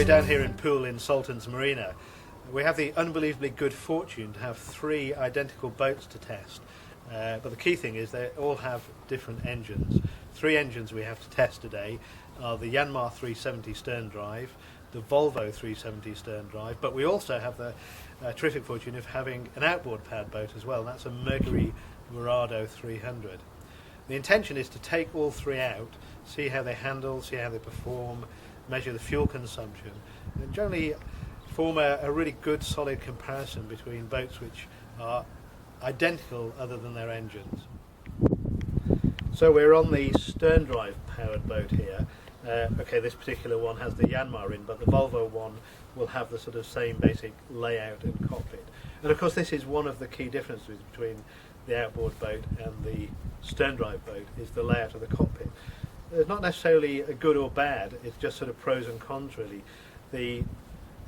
We're down here in Poole in Saltons Marina. We have the unbelievably good fortune to have 3 identical boats to test. But the key thing is they all have different engines. 3 engines we have to test today are the Yanmar 370 stern drive, the Volvo 370 stern drive, but we also have the terrific fortune of having an outboard powered boat as well. That's a Mercury Verado 300. The intention is to take all 3 out, see how they handle, see how they perform, measure the fuel consumption, and generally form a really good solid comparison between boats which are identical other than their engines. So we're on the stern drive powered boat here. Okay, this particular one has the Yanmar in, but the Volvo one will have the sort of same basic layout and cockpit. And of course this is one of the key differences between the outboard boat and the stern drive boat, is the layout of the cockpit. It's not necessarily a good or bad, it's just sort of pros and cons really. The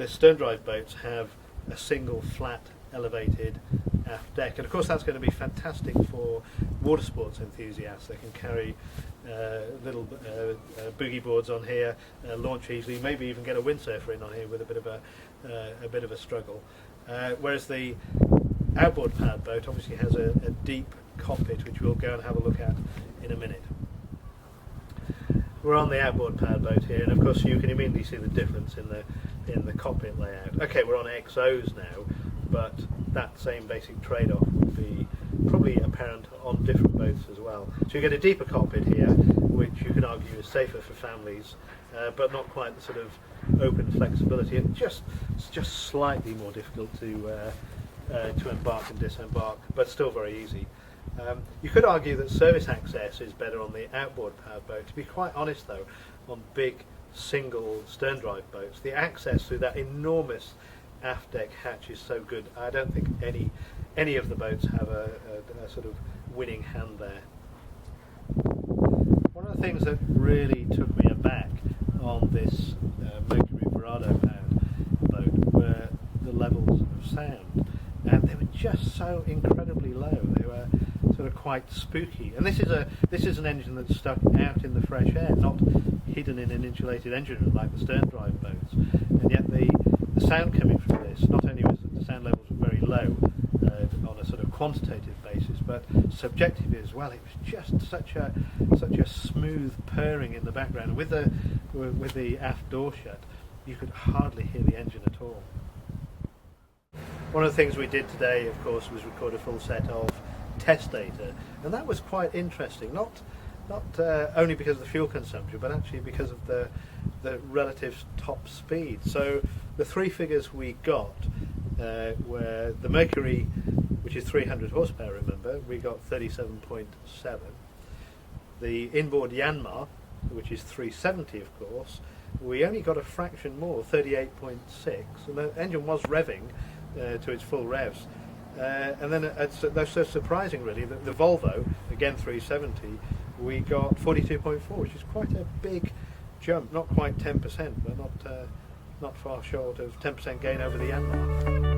stern drive boats have a single flat elevated aft deck, and of course that's going to be fantastic for water sports enthusiasts. They can carry little boogie boards on here, launch easily, maybe even get a windsurfer in on here with a bit of a struggle. Whereas the outboard powered boat obviously has a deep cockpit, which we'll go and have a look at in a minute. We're on the outboard powered boat here, and of course you can immediately see the difference in the cockpit layout. Okay, we're on XOs now, but that same basic trade-off will be probably apparent on different boats as well. So you get a deeper cockpit here, which you can argue is safer for families, but not quite the sort of open flexibility, and it's just slightly more difficult to embark and disembark, but still very easy. You could argue that service access is better on the outboard powered boat. To be quite honest though, on big single stern drive boats, the access through that enormous aft deck hatch is so good. I don't think any of the boats have a sort of winning hand there. One of the things that really took me aback on this Mercury Verado powered boat were the levels of sound, and they were just so incredibly low. They were sort of quite spooky, and this is an engine that's stuck out in the fresh air, not hidden in an insulated engine room like the stern drive boats. And yet the sound coming from this, not only was the sound levels very low on a sort of quantitative basis, but subjectively as well. It was just such a smooth purring in the background. With the aft door shut, you could hardly hear the engine at all. One of the things we did today, of course, was record a full set of test data, and that was quite interesting. Not only because of the fuel consumption, but actually because of the relative top speed. So the 3 figures we got were the Mercury, which is 300 horsepower, remember, we got 37.7. The inboard Yanmar, which is 370 of course, we only got a fraction more, 38.6, and the engine was revving to its full revs. And then that's so surprising really that the Volvo, again 370, we got 42.4, which is quite a big jump, not quite 10%, but not far short of 10% gain over the Yanmar.